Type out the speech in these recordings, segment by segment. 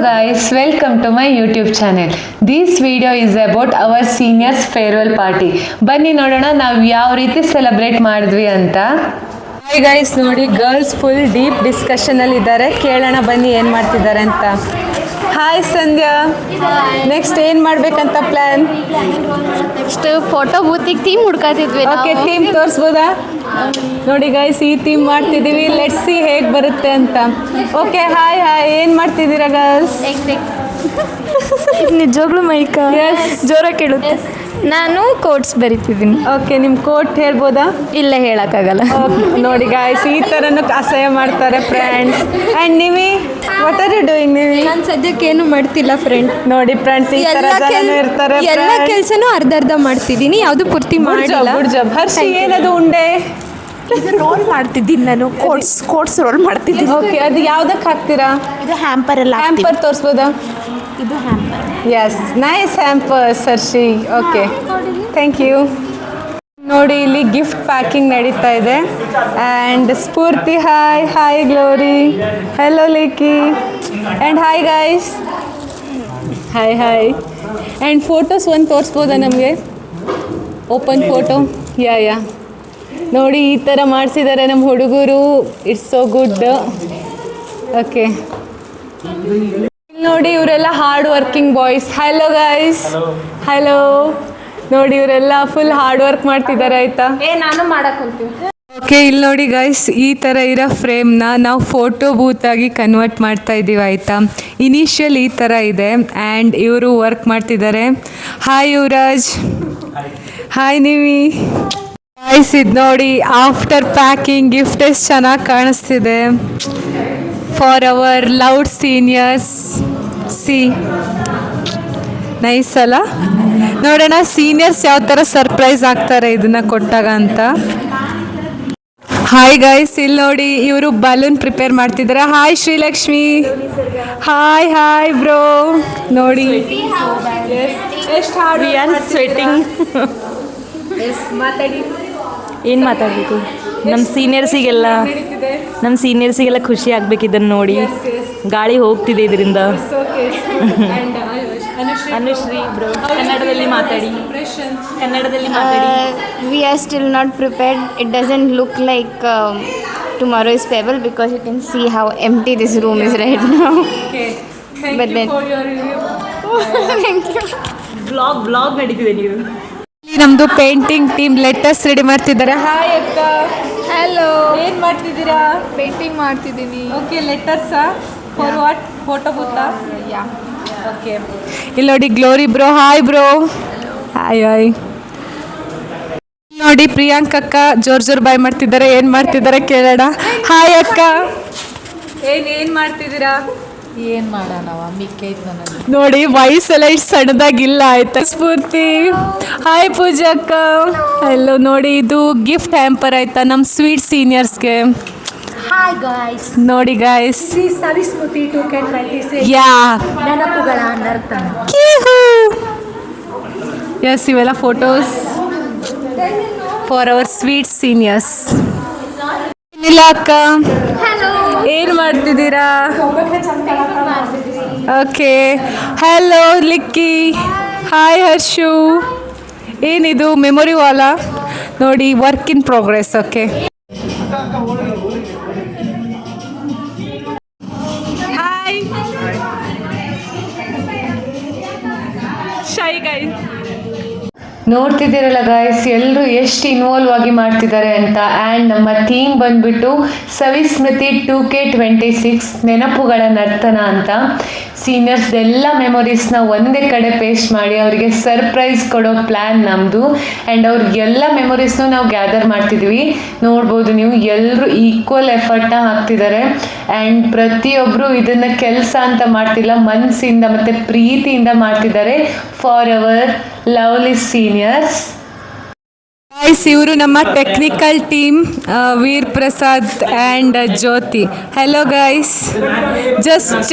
guys, welcome to my YouTube channel. This video is about our seniors farewell party. ಬನ್ನಿ ನೋಡೋಣ ನಾವು ಯಾವ ರೀತಿ ಸೆಲೆಬ್ರೇಟ್ ಮಾಡಿದ್ವಿ ಅಂತ. ಹಾಯ್ ಗೈಸ್, ನೋಡಿ ಗರ್ಲ್ಸ್ ಫುಲ್ ಡೀಪ್ ಡಿಸ್ಕಷನ್ ಅಲ್ಲಿ ಇದ್ದಾರೆ. ಕೇಳೋಣ ಬನ್ನಿ ಏನು ಮಾಡ್ತಿದ್ದಾರೆ ಅಂತ. ಹಾಯ್ ಸಂಧ್ಯಾ, ನೆಕ್ಸ್ಟ್ ಏನು ಮಾಡ್ಬೇಕಂತ ಪ್ಲಾನ್? ನೆಕ್ಸ್ಟ್ ಫೋಟೋ ಬೂತಿಗೆ ಥೀಮ್ ಹುಡ್ಕಾತಿದ್ವಿ. ಓಕೆ, ಥೀಮ್ ತೋರಿಸ್ಬೋದಾ? ನೋಡಿ ಗೈಸ್, ಈ ಥೀಮ್ ಮಾಡ್ತಿದ್ದೀವಿ. ಲೆಟ್ಸ್ ಸಿ ಹೇಗೆ ಬರುತ್ತೆ ಅಂತ. ಓಕೆ, ಹಾಯ್ ಹಾಯ್, ಏನು ಮಾಡ್ತಿದ್ದೀರಾ ಗರ್ಲ್ಸ್? ನಿಜವಾಗ್ಲೂ ಮೈಕ ಜೋರಾಗಿ ಕೇಳುತ್ತೆ. ನಾನು ಕೋಟ್ಸ್ ಬರಿತಿದ್ದೀನಿ. ಓಕೆ, ನಿಮ್ಮ ಕೋಟ್ ಹೇಳ್ಬೋದಾ? ಇಲ್ಲ, ಹೇಳೋಕ್ಕಾಗಲ್ಲ. ನೋಡಿ ಗಾಯ್ಸ್, ಈ ಥರನೂ ಅಸಹ್ಯ ಮಾಡ್ತಾರೆ ಫ್ರೆಂಡ್ಸ್. ಆ್ಯಂಡ್ ನೀವಿ, ವಾಟ್ ಆರ್ ಯು ಡೂಯಿಂಗ್? ನೀವಿ? ನಾನು ಸದ್ಯಕ್ಕೆ ಏನು ಮಾಡ್ತಿಲ್ಲ ಫ್ರೆಂಡ್. ನೋಡಿ ಫ್ರೆಂಡ್ಸ್, ಈ ಥರ ಜನನೂ ಇರ್ತಾರೆ. ಎಲ್ಲ ಕೆಲಸನೂ ಅರ್ಧ ಮಾಡ್ತಿದ್ದೀನಿ, ಯಾವುದು ಪೂರ್ತಿ ಮಾಡಿಲ್ಲ. Good job. ಹರ್ಷಿ, ಏನದು ಉಂಡೆ? ರೋಲ್ ಮಾಡ್ತಿದ್ದೀನಿ ನಾನು. ಕೋಟ್ಸ್ ರೋಲ್ ಮಾಡ್ತಿದ್ದೀನಿ. ಓಕೆ, ಅದು ಯಾವುದಕ್ಕೆ ಹಾಕ್ತೀರಾ? ಇದು ಹ್ಯಾಂಪರ್ ಎಲ್ಲ. ಹ್ಯಾಂಪರ್ ತೋರಿಸ್ಬೋದಾ? ಇದು hamper. Yes, nice hampers Harshi. Okay, thank you. ನೋಡಿ, ಇಲ್ಲಿ ಗಿಫ್ಟ್ ಪ್ಯಾಕಿಂಗ್ ನಡೀತಾ ಇದೆ. And Sphoorti, hi hi. Glory, hello ಲೇಕಿ, and hi guys. Hi hi. And photos ಒಂದು ತೋರಿಸ್ಬೋದಾ ನಮಗೆ? Open photo. ಯಾ ನೋಡಿ, ಈ ಥರ ಮಾಡಿಸಿದ್ದಾರೆ ನಮ್ಮ ಹುಡುಗರು. It's so good. ಓಕೆ, ನೋಡಿ ಇವರೆಲ್ಲ hard working boys. Hello guys. Hello. ನೋಡಿ, ಇವರೆಲ್ಲ ಫುಲ್ ಹಾರ್ಡ್ ವರ್ಕ್ ಮಾಡ್ತಿದ್ದಾರೆ. ಆಯ್ತಾ? ನಾನು ಮಾಡಕ್ಕಂತೀವಿ. ಓಕೆ, ಇಲ್ಲಿ ನೋಡಿ ಗೈಸ್, ಈ ಥರ ಇರೋ ಫ್ರೇಮ್ನ ನಾವು ಫೋಟೋ ಬೂತ್ ಆಗಿ ಕನ್ವರ್ಟ್ ಮಾಡ್ತಾ ಇದ್ದೀವಿ. ಆಯಿತಾ? ಇನಿಷಿಯಲ್ ಈ ಥರ ಇದೆ. ಆ್ಯಂಡ್ ಇವರು ವರ್ಕ್ ಮಾಡ್ತಿದ್ದಾರೆ. ಹಾಯ್ ಯುವರಾಜ್. ಹಾಯ್ ನೀವಿ. ಗೈಸ್, ಇದು ನೋಡಿ, ಆಫ್ಟರ್ ಪ್ಯಾಕಿಂಗ್ ಗಿಫ್ಟ್ ಎಷ್ಟು ಚೆನ್ನಾಗಿ ಕಾಣಿಸ್ತಿದೆ. For our loud seniors. C nice ಅಲ್ಲ? ನೋಡೋಣ ಸೀನಿಯರ್ಸ್ ಯಾವ ಥರ ಸರ್ಪ್ರೈಸ್ ಆಗ್ತಾರೆ ಇದನ್ನು ಕೊಟ್ಟಾಗ ಅಂತ. ಹಾಯ್ ಗೈಸ್, ಇಲ್ಲಿ ನೋಡಿ ಇವರು ಬಲೂನ್ ಪ್ರಿಪೇರ್ ಮಾಡ್ತಿದ್ದಾರೆ. Hi Srilakshmi. Hi hi bro. ನೋಡಿ ಎಷ್ಟು ಹಾರ್ಡ್. We are sweating. ಏನು ಮಾತಾಡಬೇಕು? ನಮ್ಮ ಸೀನಿಯರ್ಸಿಗೆಲ್ಲ ಖುಷಿ ಆಗ್ಬೇಕು ಇದನ್ನು ನೋಡಿ. ಗಾಳಿ ಹೋಗ್ತಿದೆ ಇದರಿಂದ. ಅನುಶ್ರೀ ಬ್ರೋ, ಕನ್ನಡದಲ್ಲಿ ಮಾತಾಡಿ. We are still not prepared. It doesn't look like tomorrow is farewell because you can see how empty this room is right now. But then thank you. Blog ನಡೀತಿದೆ. ನೀವು ನಮ್ಮದು ಪೇಂಟಿಂಗ್ ಟೀಮ್ ಲೆಟರ್ಸ್ ರೆಡಿ ಮಾಡ್ತಿದ್ದಾರೆ. Hi ಅಕ್ಕ. Hello. ಏನು ಮಾಡ್ತಿದ್ದೀರಾ? Painting ಮಾಡ್ತಿದ್ದೀನಿ. Okay, ಲೆಟರ್ಸಾ? For what? Photo ಬೂತಾ? ಯಾ. ಓಕೆ, ಇಲ್ಲಿ ನೋಡಿ Glory bro. Hi bro. Hi hi. ನೋಡಿ ಪ್ರಿಯಾಂಕ್ ಅಕ್ಕ ಜೋರ್ ಬಾಯ್ ಮಾಡ್ತಿದ್ದಾರೆ. ಏನು ಮಾಡ್ತಿದ್ದಾರೆ ಕೇಳೋಣ. ಹಾಯ್ ಅಕ್ಕ. ಏನು ಮಾಡ್ತಿದ್ದೀರಾ? ಏನು ಮಾಡೋಣವ, ಮಿಕ್ಕೈತೆ ನನಗೆ. ನೋಡಿ, ವಯಸ್ಸೆಲ್ಲ ಇಷ್ಟು ಸಣ್ಣದಾಗಿಲ್ಲ. ಆಯ್ತಾ? ಸ್ಫೂರ್ತಿ. ಹಾಯ್ ಪೂಜಾ ಅಕ್ಕ. ಹಲೋ. ನೋಡಿ, ಇದು ಗಿಫ್ಟ್ ಹ್ಯಾಂಪರ್. ಆಯ್ತಾ? ನಮ್ಮ ಸ್ವೀಟ್ ಸೀನಿಯರ್ಸ್ಗೆ. Hi guys. ನೋಡಿ ಗಾಯ್ಸ್, ಸವಿಸ್ಮೃತಿ 2K26 ಯಾ ನೆನಪುಗಳ ನರ್ತನ. ಎಸ್, ಇವೆಲ್ಲ photos for our sweet seniors. ಏನಿಲ್ಲ ಅಕ್ಕ. ಏನು ಮಾಡ್ತಿದ್ದೀರಾ? ಓಕೆ, ಹಲೋ ಲಿಕ್ಕಿ. ಹಾಯ್ ಹರ್ಷು. ಏನಿದು ಮೆಮೊರಿ ವಾಲಾ? ನೋಡಿ, work in progress. Okay, hi. ಶೈ ಗೈಸ್. ನೋಡ್ತಿದ್ದೀರಲ್ಲ ಗಾಯ್ಸ್, ಎಲ್ಲರೂ ಎಷ್ಟು ಇನ್ವಾಲ್ವ್ ಆಗಿ ಮಾಡ್ತಿದ್ದಾರೆ ಅಂತ. ಆ್ಯಂಡ್ ನಮ್ಮ ಥೀಮ್ ಬಂದ್ಬಿಟ್ಟು ಸವಿಸ್ಮೃತಿ 2K26 ನೆನಪುಗಳ ನರ್ತನ ಅಂತ. ಸೀನಿಯರ್ಸ್ ಎಲ್ಲ ಮೆಮೊರೀಸ್ನ ಒಂದೇ ಕಡೆ ಪೇಸ್ಟ್ ಮಾಡಿ ಅವರಿಗೆ ಸರ್ಪ್ರೈಸ್ ಕೊಡೋ ಪ್ಲ್ಯಾನ್ ನಮ್ಮದು. ಆ್ಯಂಡ್ ಅವ್ರಿಗೆಲ್ಲ ಮೆಮೊರೀಸ್ನೂ ನಾವು ಗ್ಯಾದರ್ ಮಾಡ್ತಿದ್ವಿ. ನೋಡ್ಬೋದು ನೀವು, ಎಲ್ಲರೂ ಈಕ್ವಲ್ ಎಫರ್ಟ್ನ ಹಾಕ್ತಿದ್ದಾರೆ. ಆ್ಯಂಡ್ ಪ್ರತಿಯೊಬ್ಬರು ಇದನ್ನು ಕೆಲಸ ಅಂತ ಮಾಡ್ತಿಲ್ಲ, ಮನಸ್ಸಿಂದ ಮತ್ತು ಪ್ರೀತಿಯಿಂದ ಮಾಡ್ತಿದ್ದಾರೆ for our lovely seniors. Guys, ಇವರು ನಮ್ಮ technical team, Veer Prasad and Jyothi. Hello guys, just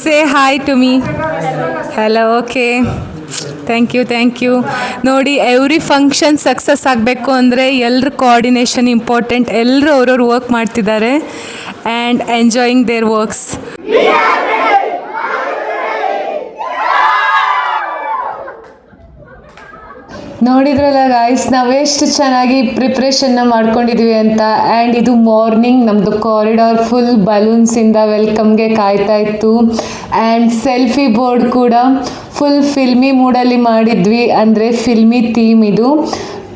say hi to me. Hello. Okay, thank you. ನೋಡಿ, ಎವ್ರಿ ಫಂಕ್ಷನ್ ಸಕ್ಸಸ್ ಆಗಬೇಕು ಅಂದರೆ ಎಲ್ಲರ ಕೋಆರ್ಡಿನೇಷನ್ ಇಂಪಾರ್ಟೆಂಟ್. ಎಲ್ಲರೂ ಅವ್ರವ್ರು ವರ್ಕ್ ಮಾಡ್ತಿದ್ದಾರೆ ಆ್ಯಂಡ್ ಎಂಜಾಯಿಂಗ್ ದೇರ್ ವರ್ಕ್ಸ್. ನೋಡಿದ್ರಲ್ಲ ಗಾಯ್ಸ್ ನಾವೆಷ್ಟು ಚೆನ್ನಾಗಿ ಪ್ರಿಪ್ರೇಷನ್ನ ಮಾಡ್ಕೊಂಡಿದ್ವಿ ಅಂತ. ಆ್ಯಂಡ್ ಇದು ಮಾರ್ನಿಂಗ್ ನಮ್ಮದು ಕಾರಿಡಾರ್ ಫುಲ್ ಬಲೂನ್ಸಿಂದ ವೆಲ್ಕಮ್ಗೆ ಕಾಯ್ತಾ ಇತ್ತು. ಆ್ಯಂಡ್ ಸೆಲ್ಫಿ ಬೋರ್ಡ್ ಕೂಡ ಫುಲ್ ಫಿಲ್ಮಿ ಮೂಡಲ್ಲಿ ಮಾಡಿದ್ವಿ, ಅಂದರೆ ಫಿಲ್ಮಿ ಥೀಮ್ ಇದು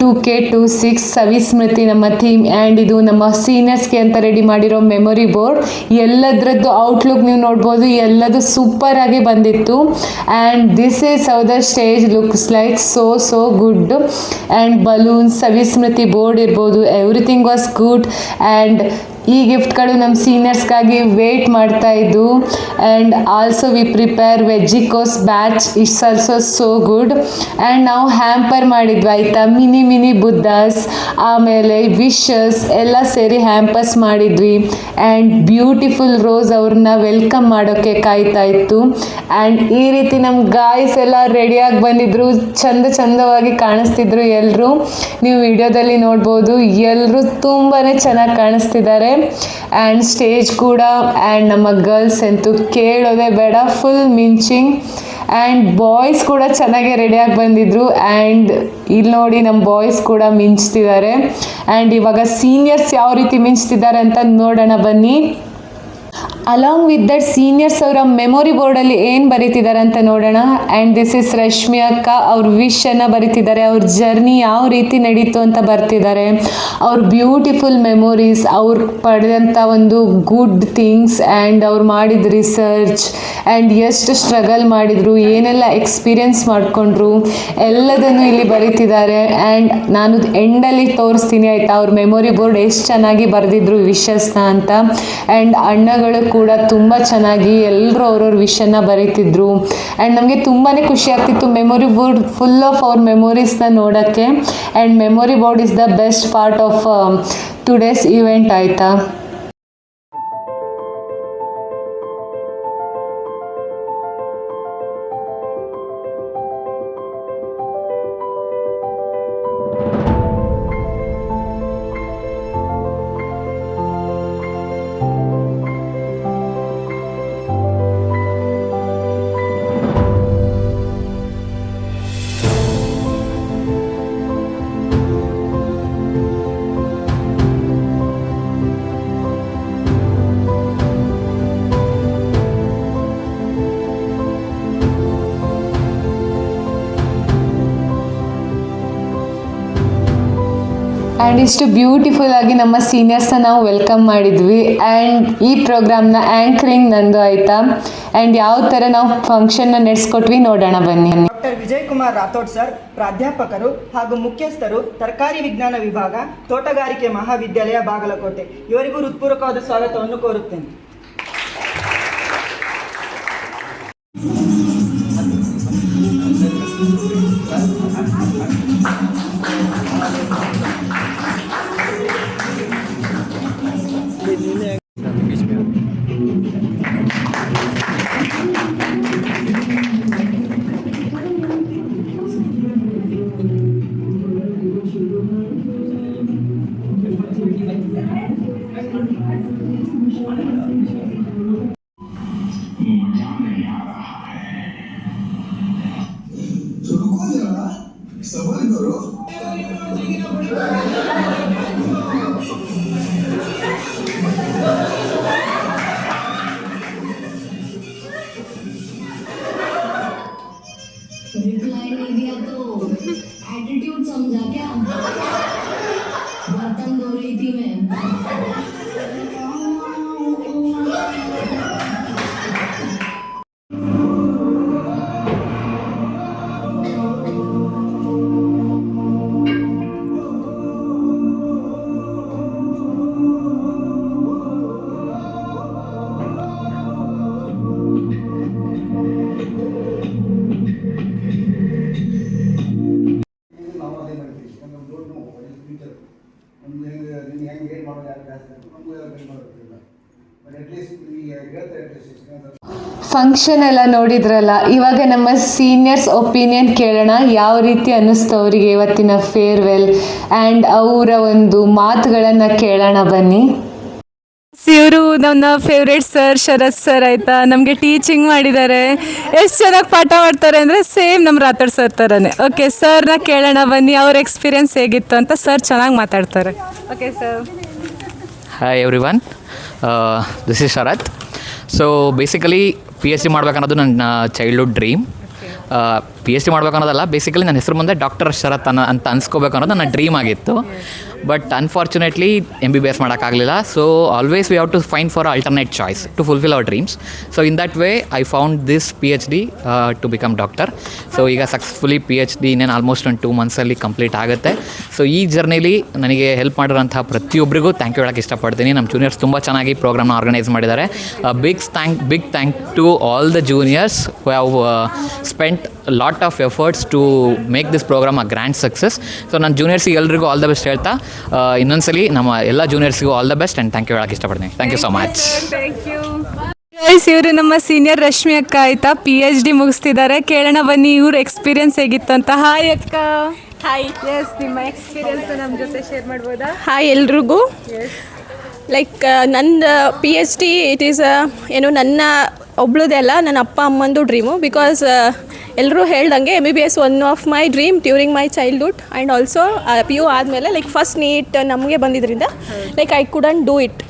2K26 ಸವಿಸ್ಮೃತಿ ನಮ್ಮ ಥೀಮ್. ಆ್ಯಂಡ್ ಇದು ನಮ್ಮ ಸೀನಿಯರ್ಸ್ಗೆ ಅಂತ ರೆಡಿ ಮಾಡಿರೋ ಮೆಮೊರಿ ಬೋರ್ಡ್. ಎಲ್ಲದರದ್ದು ಔಟ್ಲುಕ್ ನೀವು ನೋಡ್ಬೋದು, ಎಲ್ಲದು ಸೂಪರ್ ಆಗಿ ಬಂದಿತ್ತು. And this is how the stage looks like, so good. And balloons, Savismriti board ಇರ್ಬೋದು, ಎವ್ರಿಥಿಂಗ್ ವಾಸ್ ಗುಡ್. ಆ್ಯಂಡ್ ಈ ಗಿಫ್ಟ್ಗಳು ನಮ್ಮ ಸೀನಿಯರ್ಸ್ಗಾಗಿ ವೇಟ್ ಮಾಡ್ತಾ ಇದ್ದು. ಆ್ಯಂಡ್ ಆಲ್ಸೋ ವಿ ಪ್ರಿಪೇರ್ ವೆಜ್ಜಿಕೋಸ್ batch, it's also so good. And ನಾವು ಹ್ಯಾಂಪರ್ ಮಾಡಿದ್ವಿ ಆಯಿತಾ, ಮಿನಿ ಬುದ್ಧಾಸ್, ಆಮೇಲೆ ವಿಶಸ್ ಎಲ್ಲ ಸೇರಿ ಹ್ಯಾಂಪರ್ಸ್ ಮಾಡಿದ್ವಿ. ಆ್ಯಂಡ್ ಬ್ಯೂಟಿಫುಲ್ ರೋಸ್ ಅವ್ರನ್ನ ವೆಲ್ಕಮ್ ಮಾಡೋಕ್ಕೆ ಕಾಯ್ತಾ ಇತ್ತು. ಆ್ಯಂಡ್ ಈ ರೀತಿ ನಮ್ಮ ಗಾಯ್ಸ್ ಎಲ್ಲ ರೆಡಿಯಾಗಿ ಬಂದಿದ್ರು, ಚಂದವಾಗಿ ಕಾಣಿಸ್ತಿದ್ರು ಎಲ್ಲರೂ. ನೀವು ವಿಡಿಯೋದಲ್ಲಿ ನೋಡ್ಬೋದು, ಎಲ್ಲರೂ ತುಂಬಾ ಚೆನ್ನಾಗಿ ಕಾಣಿಸ್ತಿದ್ದಾರೆ. ಆ್ಯಂಡ್ ಸ್ಟೇಜ್ ಕೂಡ ಆ್ಯಂಡ್ ನಮ್ಮ ಗರ್ಲ್ಸ್ ಅಂತೂ ಕೇಳೋದೇ ಬೇಡ, ಫುಲ್ ಮಿಂಚಿಂಗ್. ಆ್ಯಂಡ್ ಬಾಯ್ಸ್ ಕೂಡ ಚೆನ್ನಾಗಿ ರೆಡಿಯಾಗಿ ಬಂದಿದ್ರು. ಆ್ಯಂಡ್ ಇಲ್ಲಿ ನೋಡಿ ನಮ್ಮ ಬಾಯ್ಸ್ ಕೂಡ ಮಿಂಚ್ತಿದ್ದಾರೆ. ಆ್ಯಂಡ್ ಇವಾಗ ಸೀನಿಯರ್ಸ್ ಯಾವ ರೀತಿ ಮಿಂಚ್ತಿದ್ದಾರೆ ಅಂತ ನೋಡೋಣ ಬನ್ನಿ. ಅಲಾಂಗ್ ವಿತ್ ದಟ್ ಸೀನಿಯರ್ಸ್ ಅವರ ಮೆಮೊರಿ ಬೋರ್ಡಲ್ಲಿ ಏನು ಬರೀತಿದ್ದಾರೆ ಅಂತ ನೋಡೋಣ. ಆ್ಯಂಡ್ ದಿಸ್ ಇಸ್ ರಶ್ಮಿ ಅಕ್ಕ, ಅವ್ರ ವಿಶನ್ನು ಬರೀತಿದ್ದಾರೆ, ಅವ್ರ ಜರ್ನಿ ಯಾವ ರೀತಿ ನಡೀತು ಅಂತ ಬರ್ತಿದ್ದಾರೆ, ಅವ್ರ ಬ್ಯೂಟಿಫುಲ್ ಮೆಮೊರೀಸ್, ಅವ್ರು ಪಡೆದಂಥ ಒಂದು ಗುಡ್ ಥಿಂಗ್ಸ್, ಆ್ಯಂಡ್ ಅವ್ರು ಮಾಡಿದ ರಿಸರ್ಚ್, ಆ್ಯಂಡ್ ಎಷ್ಟು ಸ್ಟ್ರಗಲ್ ಮಾಡಿದರು, ಏನೆಲ್ಲ ಎಕ್ಸ್ಪೀರಿಯನ್ಸ್ ಮಾಡಿಕೊಂಡ್ರು, ಎಲ್ಲದನ್ನು ಇಲ್ಲಿ ಬರೀತಿದ್ದಾರೆ. ಆ್ಯಂಡ್ ನಾನು ಎಂಡಲ್ಲಿ ತೋರಿಸ್ತೀನಿ ಆಯಿತಾ, ಅವ್ರ ಮೆಮೊರಿ ಬೋರ್ಡ್ ಎಷ್ಟು ಚೆನ್ನಾಗಿ ಬರೆದಿದ್ರು ವಿಶಸ್ನ ಅಂತ. ಆ್ಯಂಡ್ ಅಣ್ಣಗಳು ಕೂಡ ತುಂಬ ಚೆನ್ನಾಗಿ ಎಲ್ಲರೂ ಅವ್ರವ್ರ ವಿಷಯನ ಬರೀತಿದ್ರು. ಆ್ಯಂಡ್ ನಮಗೆ ತುಂಬಾ ಖುಷಿ ಆಗ್ತಿತ್ತು ಮೆಮೊರಿ ಬೋರ್ಡ್ ಫುಲ್ ಆಫ್ ಅವ್ರ ಮೆಮೊರೀಸ್ನ ನೋಡೋಕ್ಕೆ. And memory board is the best part of today's event ಆಯಿತಾ. ಆ್ಯಂಡ್ ಇಷ್ಟು ಬ್ಯೂಟಿಫುಲ್ ಆಗಿ ನಮ್ಮ ಸೀನಿಯರ್ಸ್ನ ನಾವು ವೆಲ್ಕಮ್ ಮಾಡಿದ್ವಿ. ಆ್ಯಂಡ್ ಈ ಪ್ರೋಗ್ರಾಮ್ನ ಆ್ಯಂಕರಿಂಗ್ ನಂದು ಆಯಿತಾ. ಆ್ಯಂಡ್ ಯಾವ ಥರ ನಾವು ಫಂಕ್ಷನ್ನ ನಡೆಸ್ಕೊಟ್ವಿ ನೋಡೋಣ ಬನ್ನಿ. ಡಾಕ್ಟರ್ ವಿಜಯ್ ಕುಮಾರ್ ರಾಥೋಡ್ ಸರ್, ಪ್ರಾಧ್ಯಾಪಕರು ಹಾಗೂ ಮುಖ್ಯಸ್ಥರು, ತರಕಾರಿ ವಿಜ್ಞಾನ ವಿಭಾಗ, ತೋಟಗಾರಿಕೆ ಮಹಾವಿದ್ಯಾಲಯ ಬಾಗಲಕೋಟೆ, ಇವರಿಗೂ ಹೃತ್ಪೂರ್ವಕವಾದ ಸ್ವಾಗತವನ್ನು ಕೋರುತ್ತೇನೆ. रिप्लाई नहीं दिया तो एटीट्यूड समझा क्या? बर्तन धो रही थी मैं. ಫಂಕ್ಷನ್ ಎಲ್ಲ ನೋಡಿದ್ರಲ್ಲ, ಇವಾಗ ನಮ್ಮ ಸೀನಿಯರ್ಸ್ ಒಪಿನಿಯನ್ ಕೇಳೋಣ. ಯಾವ ರೀತಿ ಅನ್ನಿಸ್ತು ಅವರಿಗೆ ಇವತ್ತಿನ ಫೇರ್ವೆಲ್, ಆ್ಯಂಡ್ ಅವರ ಒಂದು ಮಾತುಗಳನ್ನು ಕೇಳೋಣ ಬನ್ನಿ. ಇವರು ನನ್ನ ಫೇವ್ರೇಟ್ ಸರ್ ಶರತ್ ಸರ್ ಆಯಿತಾ. ನಮಗೆ ಟೀಚಿಂಗ್ ಮಾಡಿದ್ದಾರೆ. ಎಷ್ಟು ಚೆನ್ನಾಗಿ ಪಾಠ ಮಾಡ್ತಾರೆ ಅಂದರೆ ಸೇಮ್ ನಮ್ಮ ರಾಥೋಡ್ ಸರ್ ಥರನೇ. ಓಕೆ, ಸರ್ನ ಕೇಳೋಣ ಬನ್ನಿ, ಅವ್ರ ಎಕ್ಸ್ಪೀರಿಯನ್ಸ್ ಹೇಗಿತ್ತು ಅಂತ. ಸರ್ ಚೆನ್ನಾಗಿ ಮಾತಾಡ್ತಾರೆ. Okay sir. Hi everyone, this is Sharath. So basically PhD ಮಾಡ್ಬೇಕನ್ನೋದು ನನ್ನ ಚೈಲ್ಡ್ಹುಡ್ ಡ್ರೀಮ್. PhD ಮಾಡ್ಬೇಕನ್ನೋದಲ್ಲ, ಬೇಸಿಕಲಿ ನನ್ನ ಹೆಸರು ಮುಂದೆ ಡಾಕ್ಟರ್ ಶರತ್ ಅಂತ ಅನ್ಸ್ಕೋಬೇಕು ಅನ್ನೋದು ನನ್ನ ಡ್ರೀಮ್ ಆಗಿತ್ತು. ಬಟ್ ಅನ್ಫಾರ್ಚುನೇಟ್ಲಿ MBBS ಮಾಡೋಕ್ಕಾಗಲಿಲ್ಲ. So always we have to find for alternate choice to fulfil our dreams. So in that way I found this PhD to become doctor. So ಈಗ successfully PhD ಇನ್ನೇನು almost ಒಂದು 2 ಮಂತ್ಸಲ್ಲಿ complete ಆಗುತ್ತೆ. So ಈ ಜರ್ನಿಲಿ ನನಗೆ help ಮಾಡಿರೋಂಥ ಪ್ರತಿಯೊಬ್ಬರಿಗೂ thank you ಹೇಳೋಕ್ಕೆ ಇಷ್ಟಪಡ್ತೀನಿ. ನಮ್ಮ ಜೂನಿಯರ್ಸ್ ತುಂಬ ಚೆನ್ನಾಗಿ ಪ್ರೋಗ್ರಾಮ್ನ ಆರ್ಗನೈಸ್ ಮಾಡಿದ್ದಾರೆ. Big thank to all the juniors who have spent lot of efforts to make this programme a grand success. So ನನ್ನ ಜೂನಿಯರ್ಸಿಗೆ ಎಲ್ರಿಗೂ ಆಲ್ ದ ಬೆಸ್ಟ್ ಹೇಳ್ತಾ ಇನ್ನೊಂದ್ಸಲಿ ನಮ್ಮ ಎಲ್ಲ ಜೂನಿಯರ್ಸ್ಗೂ all the best and thank you ಹೇಳೋಕ್ಕೆ ಇಷ್ಟಪಡ್ತೀನಿ. Thank you so much. Guys, ಇವರು ನಮ್ಮ ಸೀನಿಯರ್ ರಶ್ಮಿ ಅಕ್ಕ ಆಯಿತಾ, PhD ಮುಗಿಸ್ತಿದ್ದಾರೆ. ಕೇಳೋಣ ಬನ್ನಿ ಇವ್ರ ಎಕ್ಸ್ಪೀರಿಯನ್ಸ್ ಹೇಗಿತ್ತು ಅಂತ. ಹಾಯ್ ಅಕ್ಕ. ಹಾಯ್. ಎಸ್, ನಿಮ್ಮ ಎಕ್ಸ್ಪೀರಿಯನ್ಸ್ ನಮ್ಮ ಜೊತೆ ಶೇರ್ ಮಾಡ್ಬೋದಾ? ಹಾಯ್ ಎಲ್ರಿಗೂ. ಲೈಕ್ ನನ್ನ PhD ಇಟ್ ಈಸ್ ಏನು ನನ್ನ ಒಬ್ಳದೇ ಅಲ್ಲ, ನನ್ನ ಅಪ್ಪ ಅಮ್ಮಂದು ಡ್ರೀಮು. ಬಿಕಾಸ್ ಎಲ್ಲರೂ ಹೇಳ್ದಂಗೆ MBBS one of my dream during my childhood and also PU ಆದಮೇಲೆ ಲೈಕ್ ಫಸ್ಟ್ ನೀಟ್ ನಮಗೆ ಬಂದಿದ್ದರಿಂದ like I couldn't do it.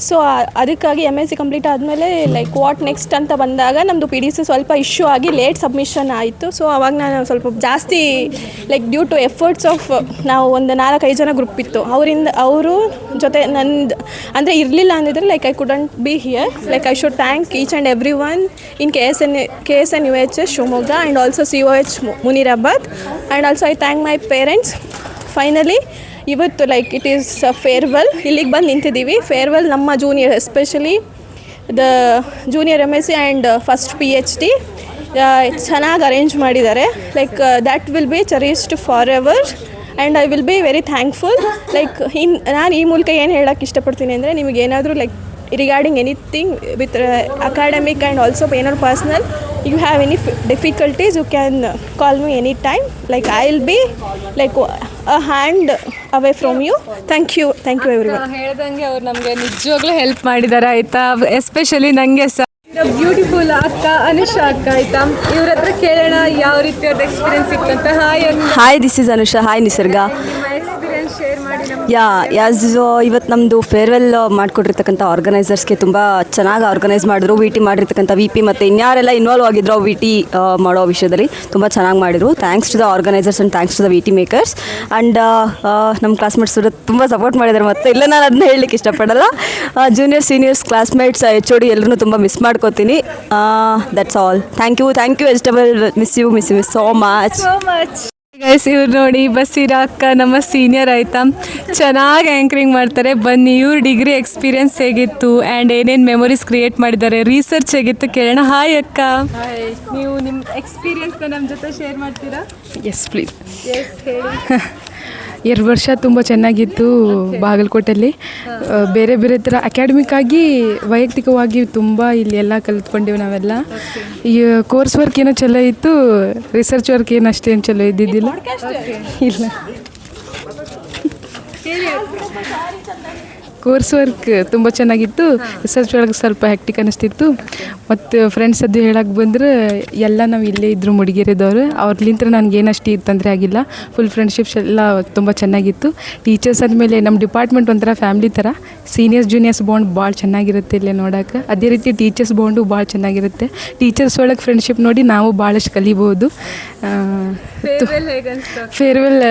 So ಅದಕ್ಕಾಗಿ MSc ಕಂಪ್ಲೀಟ್ ಆದಮೇಲೆ ಲೈಕ್ ವಾಟ್ ನೆಕ್ಸ್ಟ್ ಅಂತ ಬಂದಾಗ ನಮ್ಮದು PDC ಸ್ವಲ್ಪ ಇಶ್ಯೂ ಆಗಿ ಲೇಟ್ ಸಬ್ಮಿಷನ್ ಆಯಿತು. ಸೊ ಅವಾಗ ನಾನು ಸ್ವಲ್ಪ ಜಾಸ್ತಿ like due to efforts of ನಾವು ಒಂದು 4-5 ಜನ ಗ್ರೂಪ್ ಇತ್ತು, ಅವರು ಜೊತೆ ನಂದು ಅಂದರೆ ಇರಲಿಲ್ಲ ಅಂದಿದ್ರೆ like I couldn't be here. Like I should thank each and every one in KSN UHS Shivamogga and also COH Munirabad and also I thank my parents. Finally ಇವತ್ತು ಲೈಕ್ ಇಟ್ ಈಸ್ ಫೇರ್ವೆಲ್, ಇಲ್ಲಿಗೆ ಬಂದು ನಿಂತಿದ್ದೀವಿ. ಫೇರ್ವೆಲ್ ನಮ್ಮ junior especially the junior MSc and first PhD ಚೆನ್ನಾಗಿ arrange ಮಾಡಿದ್ದಾರೆ. Like that will be cherished for ever and I will be very thankful. Like ನಾನು ಈ ಮೂಲಕ ಏನು ಹೇಳೋಕ್ಕೆ ಇಷ್ಟಪಡ್ತೀನಿ ಅಂದರೆ, ನಿಮಗೇನಾದರೂ like regarding anything with academic and also ಏನಾದ್ರು personal you have any difficulties, you can call me anytime. Like I'll be like a hand away from you. Thank you everyone. ಹೇಳ್ದಂಗೆ ಅವ್ರು ನಮಗೆ ನಿಜವಾಗ್ಲೂ ಹೆಲ್ಪ್ ಮಾಡಿದ್ದಾರೆ ಆಯಿತಾ. ಎಸ್ಪೆಷಲಿ ನನಗೆ beautiful ಅಕ್ಕ ಅನುಷಾ ಅಕ್ಕ ಆಯಿತಾ. ಇವ್ರ ಹತ್ರ ಕೇಳೋಣ ಯಾವ ರೀತಿ ಅವ್ರದ್ದು ಎಕ್ಸ್ಪೀರಿಯನ್ಸ್ ಇತ್ತು ಅಂತ. Hi, this is Anusha. Hi ನಿಸರ್ಗ. ಎಕ್ಸ್ಪೀರಿಯನ್ಸ್ ಶೇರ್ ಮಾಡಿ ನಮ್ಗೆ. ಯಾಸ್ ಇವತ್ತು ನಮ್ಮದು ಫೇರ್ವೆಲ್ ಮಾಡಿಕೊಟ್ಟಿರ್ತಕ್ಕಂಥ ಆರ್ಗನೈಸರ್ಸ್ಗೆ ತುಂಬ ಚೆನ್ನಾಗಿ ಆರ್ಗನೈಸ್ ಮಾಡಿದ್ರು. VT ಮಾಡಿರ್ತಕ್ಕಂಥ VP ಮತ್ತು ಇನ್ಯಾರೆಲ್ಲ ಇನ್ವಾಲ್ವ್ ಆಗಿದ್ರು VT ಮಾಡೋ ವಿಷಯದಲ್ಲಿ ತುಂಬ ಚೆನ್ನಾಗಿ ಮಾಡಿದರು. Thanks to the organisers and thanks to the VT makers and ನಮ್ಮ ಕ್ಲಾಸ್ಮೇಟ್ಸ್ ತುಂಬ ಸಪೋರ್ಟ್ ಮಾಡಿದ್ದಾರೆ. ಮತ್ತು ಇಲ್ಲ, ನಾನು ಅದನ್ನ ಹೇಳಲಿಕ್ಕೆ ಇಷ್ಟಪಡಲ್ಲ. ಜೂನಿಯರ್ ಸೀನಿಯರ್ಸ್ ಕ್ಲಾಸ್ಮೇಟ್ಸ್ HOD ಎಲ್ಲರೂ ತುಂಬ ಮಿಸ್ ಮಾಡ್ಕೋತೀನಿ. That's all. Thank you vegetable. Miss you so much. Guys, ಇವ್ರು ನೋಡಿ ಬಸೀರಾ ಅಕ್ಕ ನಮ್ಮ ಸೀನಿಯರ್ ಆಯಿತಾ, ಚೆನ್ನಾಗಿ ಆ್ಯಂಕರಿಂಗ್ ಮಾಡ್ತಾರೆ. ಬನ್ನಿ ಇವ್ರ ಡಿಗ್ರಿ ಎಕ್ಸ್ಪೀರಿಯನ್ಸ್ ಹೇಗಿತ್ತು ಆ್ಯಂಡ್ ಏನೇನು ಮೆಮೊರೀಸ್ ಕ್ರಿಯೇಟ್ ಮಾಡಿದ್ದಾರೆ, ರಿಸರ್ಚ್ ಹೇಗಿತ್ತು ಕೇಳೋಣ. ಹಾಯ್ ಅಕ್ಕ. ನೀವು ನಿಮ್ಮ ಎಕ್ಸ್ಪೀರಿಯನ್ಸ್ನ ನಮ್ಮ ಜೊತೆ ಶೇರ್ ಮಾಡ್ತೀರಾ? Yes please. 2 ವರ್ಷ ತುಂಬ ಚೆನ್ನಾಗಿತ್ತು ಬಾಗಲಕೋಟೆಯಲ್ಲಿ. ಬೇರೆ ಬೇರೆ ಥರ ಅಕಾಡೆಮಿಕ್ ಆಗಿ ವೈಯಕ್ತಿಕವಾಗಿ ತುಂಬ ಇಲ್ಲಿ ಎಲ್ಲ ಕಲಿತ್ಕೊಂಡೇವು ನಾವೆಲ್ಲ. ಈ ಕೋರ್ಸ್ ವರ್ಕ್ ಏನೋ ಚಲೋ ಇತ್ತು, ರಿಸರ್ಚ್ ವರ್ಕ್ ಏನು ಅಷ್ಟೇನು ಚಲೋ ಇದ್ದಿದ್ದಿಲ್ಲ. ಇಲ್ಲ, ಕೋರ್ಸ್ ವರ್ಕ್ ತುಂಬ ಚೆನ್ನಾಗಿತ್ತು, ರಿಸರ್ಚ್ ಒಳಗೆ ಸ್ವಲ್ಪ ಹೆಕ್ಟಿಕ್ ಅನ್ನಿಸ್ತಿತ್ತು. ಮತ್ತು ಫ್ರೆಂಡ್ಸ್ ಅದು ಹೇಳಕ್ಕೆ ಬಂದರೆ ಎಲ್ಲ ನಾವು ಇಲ್ಲೇ ಇದ್ದರು ಮುಡಿಗೇರಿದವರು. ಅವ್ರಲಿಂತ್ರ ನನಗೇನು ಅಷ್ಟು ತೊಂದರೆ ಆಗಿಲ್ಲ. ಫುಲ್ ಫ್ರೆಂಡ್ಶಿಪ್ಸ್ ಎಲ್ಲ ತುಂಬ ಚೆನ್ನಾಗಿತ್ತು. ಟೀಚರ್ಸ್ ಆದಮೇಲೆ ನಮ್ಮ ಡಿಪಾರ್ಟ್ಮೆಂಟ್ ಒಂಥರ ಫ್ಯಾಮ್ಲಿ ಥರ. ಸೀನಿಯರ್ಸ್ ಜೂನಿಯರ್ಸ್ ಬಾಂಡ್ ಭಾಳ ಚೆನ್ನಾಗಿರುತ್ತೆ ಇಲ್ಲೇ ನೋಡೋಕೆ. ಅದೇ ರೀತಿ ಟೀಚರ್ಸ್ ಬಾಂಡು ಭಾಳ ಚೆನ್ನಾಗಿರುತ್ತೆ. ಟೀಚರ್ಸ್ ಒಳಗೆ ಫ್ರೆಂಡ್ಶಿಪ್ ನೋಡಿ ನಾವು ಭಾಳಷ್ಟು ಕಲಿಬೋದು. ಫೇರ್ವೆಲ್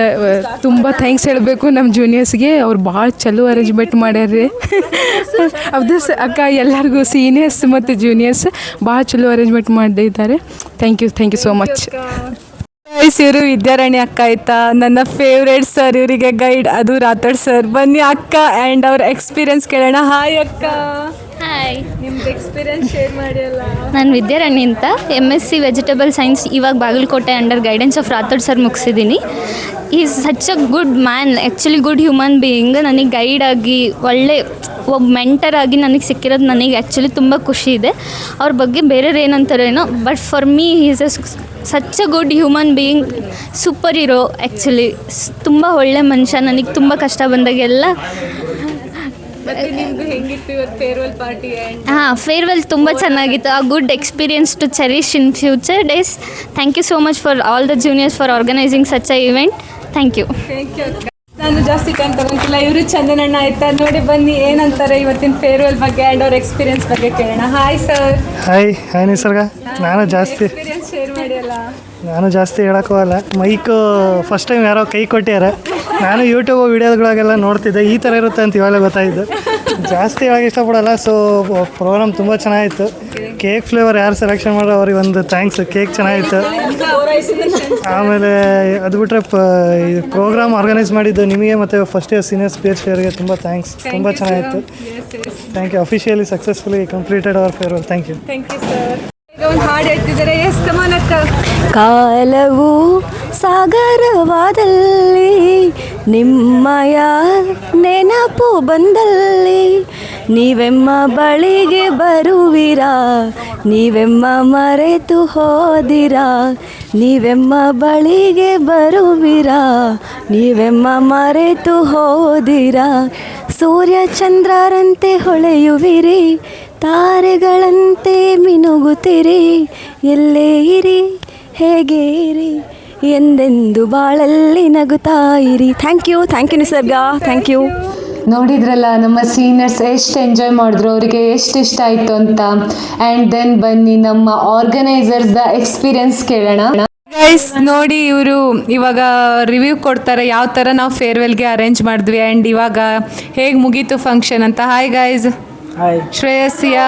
ತುಂಬ ಥ್ಯಾಂಕ್ಸ್ ಹೇಳಬೇಕು ನಮ್ಮ ಜೂನಿಯರ್ಸ್ಗೆ. ಅವ್ರು ಭಾಳ ಚಲೋ ಅರೇಂಜ್ಮೆಂಟ್ ಮಾಡ್ಯಾರ್ರಿ. ಅದು ಅಕ್ಕ ಎಲ್ಲರಿಗೂ ಸೀನಿಯರ್ಸ್ ಮತ್ತು ಜೂನಿಯರ್ಸ್ ಭಾಳ ಚಲೋ ಅರೇಂಜ್ಮೆಂಟ್ ಮಾಡಿದ್ದಾರೆ. Thank you so much. ಇವರು ವಿದ್ಯಾರಾಣಿ ಅಕ್ಕ ಆಯಿತಾ, ನನ್ನ ಫೇವ್ರೇಟ್ ಸರ್. ಇವರಿಗೆ ಗೈಡ್ ಅದು ರಾಥೋಡ್ ಸರ್. ಬನ್ನಿ ಅಕ್ಕ ಆ್ಯಂಡ್ ಅವ್ರ ಎಕ್ಸ್ಪೀರಿಯನ್ಸ್ ಕೇಳೋಣ. ಹಾಯ್ ಅಕ್ಕ. ಹಾಯ್. ನಿಮ್ದು ಎಕ್ಸ್ಪೀರಿಯನ್ಸ್ ಶೇರ್ ಮಾಡಿ ಅಲ್ಲ. ನಾನು ವಿದ್ಯಾರಾಣಿ ಅಂತ, MSc ವೆಜಿಟಬಲ್ ಸೈನ್ಸ್ ಇವಾಗ Bagalkot under guidance of Rathod sir ಮುಗಿಸಿದ್ದೀನಿ. Is such a good man, actually good human being. ನನಗೆ ಗೈಡ್ ಆಗಿ ಒಳ್ಳೆ ಒಬ್ಬ ಮೆಂಟರ್ ಆಗಿ ನನಗೆ ಸಿಕ್ಕಿರೋದು ನನಗೆ ಆ್ಯಕ್ಚುಲಿ ತುಂಬ ಖುಷಿ ಇದೆ. ಅವ್ರ ಬಗ್ಗೆ ಬೇರೆಯವ್ರು ಏನಂತಾರೇನೋ, but for me is a such a good human being, super hero. Actually ತುಂಬ ಒಳ್ಳೆ ಮನುಷ್ಯ. ನನಗೆ ತುಂಬ ಕಷ್ಟ ಬಂದಾಗೆಲ್ಲ ಮತ್ತೆ ನಿಮ್ದು ಹೆಂಗಿತ್ತು ಇವತ್ತು ಫೇರ್ವೆಲ್ ಪಾರ್ಟಿ ಆ್ಯಂಡ್ ಹಾಂ ಫೇರ್ವೆಲ್ ತುಂಬ ಚೆನ್ನಾಗಿತ್ತು. A good experience to cherish in future days. Thank you so much for all the juniors for organising such a event. Thank you. Thank you. ನಾನು ಜಾಸ್ತಿ ಟೈಮ್ ತಗೊಂತಿಲ್ಲ. ಇವರು ಚಂದನಣ್ಣ ಆಯ್ತಾ, ನೋಡಿ ಬನ್ನಿ ಏನಂತಾರೆ ಇವತ್ತಿನ ಫೇರ್ವೆಲ್ ಬಗ್ಗೆ ಆ್ಯಂಡ್ ಅವ್ರ ಎಕ್ಸ್ಪೀರಿಯನ್ಸ್ ಬಗ್ಗೆ ಕೇಳೋಣ. Hi sir. ಹಾಯ್ ನಿಸರ್ಗ. ಎಕ್ಸ್ಪೀರಿಯನ್ಸ್ ಶೇರ್ ಮಾಡಿ ಅಲ್ಲ. ನಾನು ಜಾಸ್ತಿ ಹೇಳೋಕ್ಕೋಗಲ್ಲ. ಮೈಕು ಫಸ್ಟ್ ಟೈಮ್ ಯಾರೋ ಕೈ ಕೊಟ್ಟಿದ್ದಾರೆ. ನಾನು ಯೂಟ್ಯೂಬ್ ವೀಡಿಯೋಗಳಾಗೆಲ್ಲ ನೋಡ್ತಿದ್ದೆ, ಈ ಥರ ಇರುತ್ತೆ ಅಂತ ಇವಾಗಲೇ ಗೊತ್ತಾಯಿದ್ದು. ಜಾಸ್ತಿ ಹೇಳೋಕ್ಕೆ ಇಷ್ಟಪಡಲ್ಲ. ಸೊ ಪ್ರೋಗ್ರಾಮ್ ತುಂಬ ಚೆನ್ನಾಗಿತ್ತು. ಕೇಕ್ ಫ್ಲೇವರ್ ಯಾರು ಸೆಲೆಕ್ಷನ್ ಮಾಡೋ ಅವ್ರಿಗೆ ಒಂದು ಥ್ಯಾಂಕ್ಸ್. ಕೇಕ್ ಚೆನ್ನಾಗಿತ್ತು. ಆಮೇಲೆ ಅದು ಬಿಟ್ಟರೆ ಪ್ರೋಗ್ರಾಮ್ ಆರ್ಗನೈಸ್ ಮಾಡಿದ್ದು ನಿಮಗೆ ಮತ್ತು ಫಸ್ಟ್ ಇಯರ್ ಸೀನಿಯರ್ಸ್ PhD ಅವರಿಗೆ ತುಂಬ ಥ್ಯಾಂಕ್ಸ್. ತುಂಬ ಚೆನ್ನಾಗಿತ್ತು. Thank you. Officially successfully completed our farewell. Thank you. Thank you sir. ಈಗ ಒಂದು ಹಾಡು ಹೇಳ್ತಿದ್ದಾರೆ. ಎಸ್ ಕಮಾನಕ್ಕ. ಕಾಲವು ಸಾಗರವಾದಲ್ಲಿ ನಿಮ್ಮಯ ನೆನಪು ಬಂದಲ್ಲಿ ನೀವೆಮ್ಮ ಬಳಿಗೆ ಬರುವಿರಾ, ನೀವೆಮ್ಮ ಮರೆತು ಹೋದಿರಾ, ನೀವೆಮ್ಮ ಬಳಿಗೆ ಬರುವಿರಾ, ನೀವೆಮ್ಮ ಮರೆತು ಹೋದಿರಾ. ಸೂರ್ಯ ಚಂದ್ರರಂತೆ ಹೊಳೆಯುವಿರಿ, ತಾರೆಗಳಂತೆ ಮಿನುಗುತ್ತಿರಿ, ಎಲ್ಲೇ ಇರಿ ಹೇಗೆ ಇರಿ, ಎಂದೆಂದು ಬಾಳಲ್ಲಿ ನಗುತ್ತಾ ಇರಿ. Thank you Nisarga. Thank you. ನೋಡಿದ್ರಲ್ಲ ನಮ್ಮ ಸೀನಿಯರ್ಸ್ ಎಷ್ಟು ಎಂಜಾಯ್ ಮಾಡಿದ್ರು, ಅವರಿಗೆ ಎಷ್ಟು ಇಷ್ಟ ಆಯಿತು ಅಂತ. ಆ್ಯಂಡ್ ದೆನ್ ಬನ್ನಿ ನಮ್ಮ ಆರ್ಗನೈಸರ್ಸ್ದ ಎಕ್ಸ್ಪೀರಿಯನ್ಸ್ ಕೇಳೋಣ. ಗೈಸ್ ನೋಡಿ, ಇವರು ಇವಾಗ ರಿವ್ಯೂ ಕೊಡ್ತಾರೆ ಯಾವ ಥರ ನಾವು ಫೇರ್ವೆಲ್ಗೆ ಅರೇಂಜ್ ಮಾಡಿದ್ವಿ ಆ್ಯಂಡ್ ಇವಾಗ ಹೇಗೆ ಮುಗೀತು ಫಂಕ್ಷನ್ ಅಂತ. Hi guys. ಶ್ರೇಯಸ್ಸಿಯ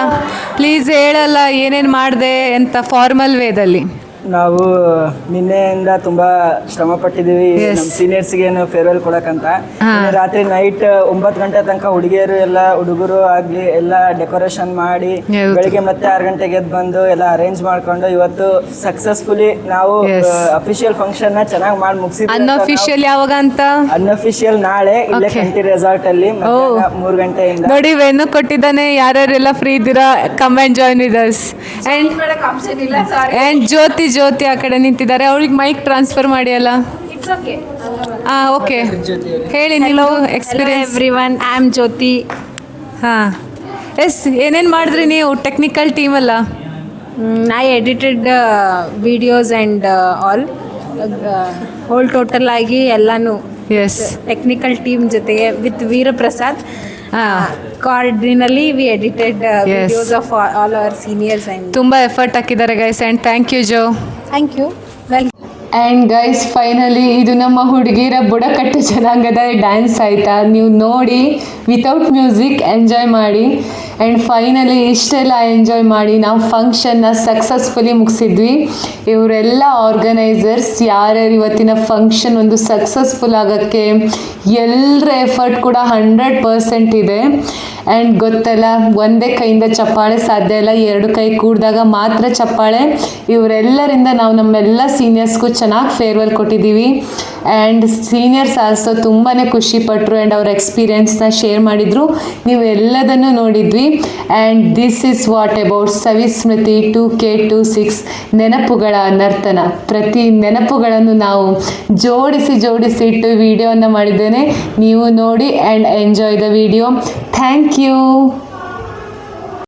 ಪ್ಲೀಸ್ ಹೇಳಲ್ಲ ಏನೇನು ಮಾಡಿದೆ ಅಂತ ಫಾರ್ಮಲ್ ವೇದಲ್ಲಿ. ನಾವು ನಿನ್ನೆಯಿಂದ ತುಂಬಾ ಶ್ರಮ ಪಟ್ಟಿದ್ದೀವಿ ನಮ್ಮ ಸೀನಿಯರ್ಸ್ಗೆ ಫೇರ್ವೆಲ್ ಕೊಡಕ್ಕಂತ. ರಾತ್ರಿ ನೈಟ್ 9 ಗಂಟೆ ತನಕ ಹುಡುಗಿಯರು ಎಲ್ಲ ಹುಡುಗರು ಆಗ್ಲಿ ಎಲ್ಲ ಡೆಕೋರೇಷನ್ ಮಾಡಿ ಬೆಳಿಗ್ಗೆ ಮತ್ತೆ 6 ಗಂಟೆಗೆ ಎದ್ದು ಬಂದು ಎಲ್ಲ ಅರೇಂಜ್ ಮಾಡ್ಕೊಂಡು ಇವತ್ತು ಸಕ್ಸಸ್ಫುಲಿ ನಾವು ಅಫಿಷಿಯಲ್ ಫಂಕ್ಷನ್ ನ ಚೆನ್ನಾಗಿ ಮಾಡಿ ಮುಗಿಸಿದ್ವಿ. ಅನ್ಅಫಿಷಿಯಲ್ ಯಾವಾಗ ಅಂತ? ಅನ್ಅಫಿಷಿಯಲ್ ನಾಳೆ ಇಲ್ಲೇ ಕಂಟಿ ರೆಸಾರ್ಟ್ ಅಲ್ಲಿ 3 ಗಂಟೆಯಿಂದ. ನೋಡಿ ವೆನ್ನು ಕೊಟ್ಟಿದ್ದಾನೆ. ಯಾರ್ಯಾರೆಲ್ಲ ಫ್ರೀ ಇದ್ದೀರಾ come and join with us. And Jyothi ಆ ಕಡೆ ನಿಂತಿದ್ದಾರೆ. ಅವ್ರಿಗೆ ಮೈಕ್ ಟ್ರಾನ್ಸ್ಫರ್ ಮಾಡಿ ಅಲ್ಲ. ಓಕೆ ಹೇಳಿ ನೀವು experience. Everyone, I am Jyothi. ಹಾಂ ಎಸ್, ಏನೇನು ಮಾಡಿದ್ರಿ ನೀವು? ಟೆಕ್ನಿಕಲ್ ಟೀಮ್ ಅಲ್ಲ? I edited videos and all whole total ಆಗಿ ಎಲ್ಲನೂ ಎಸ್ ಟೆಕ್ನಿಕಲ್ ಟೀಮ್ ಜೊತೆಗೆ ವಿತ್ ವೀರಪ್ರಸಾದ್ ಕಾರ್ಡಿನಲ್ಲಿ we edited videos of all our seniors and ತುಂಬ ಎಫರ್ಟ್ ಹಾಕಿದ್ದಾರೆ guys. And thank you Jo. Thank you. Well and guys finally ಇದು ನಮ್ಮ ಹುಡುಗಿರ ಬುಡಕಟ್ಟು ಜನಾಂಗದ ಡ್ಯಾನ್ಸ್ ಆಯಿತಾ. ನೀವು ನೋಡಿ ವಿತೌಟ್ ಮ್ಯೂಸಿಕ್ ಎಂಜಾಯ್ ಮಾಡಿ. ಆ್ಯಂಡ್ ಫೈನಲಿ ಇಷ್ಟೆಲ್ಲ ಎಂಜಾಯ್ ಮಾಡಿ ನಾವು ಫಂಕ್ಷನ್ನ ಸಕ್ಸಸ್ಫುಲಿ ಮುಗಿಸಿದ್ವಿ. ಇವರೆಲ್ಲ ಆರ್ಗನೈಸರ್ಸ್ ಯಾರ್ಯಾರು ಇವತ್ತಿನ ಫಂಕ್ಷನ್ ಒಂದು ಸಕ್ಸಸ್ಫುಲ್ ಆಗೋಕ್ಕೆ ಎಲ್ಲರ ಎಫರ್ಟ್ ಕೂಡ 100% ಇದೆ. ಆ್ಯಂಡ್ ಗೊತ್ತಲ್ಲ, ಒಂದೇ ಕೈಯಿಂದ ಚಪ್ಪಾಳೆ ಸಾಧ್ಯ ಇಲ್ಲ, 2 ಕೈ ಕೂಡಿದಾಗ ಮಾತ್ರ ಚಪ್ಪಾಳೆ. ಇವರೆಲ್ಲರಿಂದ ನಾವು ನಮ್ಮೆಲ್ಲ ಸೀನಿಯರ್ಸ್ಗೂ ಚೆನ್ನಾಗಿ ಫೇರ್ವೆಲ್ ಕೊಟ್ಟಿದ್ದೀವಿ. ಆ್ಯಂಡ್ ಸೀನಿಯರ್ಸ್ ಆಲ್ಸೋ ತುಂಬಾ ಖುಷಿಪಟ್ಟರು ಆ್ಯಂಡ್ ಅವ್ರ ಎಕ್ಸ್ಪೀರಿಯೆನ್ಸ್ನ ಶೇರ್ ಮಾಡಿದರು. ನೀವು ಎಲ್ಲದನ್ನು ನೋಡಿದ್ವಿ. And this is what about Savismriti 2K26 ನೆನಪುಗಳ ನರ್ತನ. ಪ್ರತಿ ನೆನಪುಗಳನ್ನು ನಾವು ಜೋಡಿಸಿ ಇಟ್ಟು ವಿಡಿಯೋನ ಮಾಡಿದ್ದೇನೆ. ನೀವು ನೋಡಿ and enjoy the video. Thank you.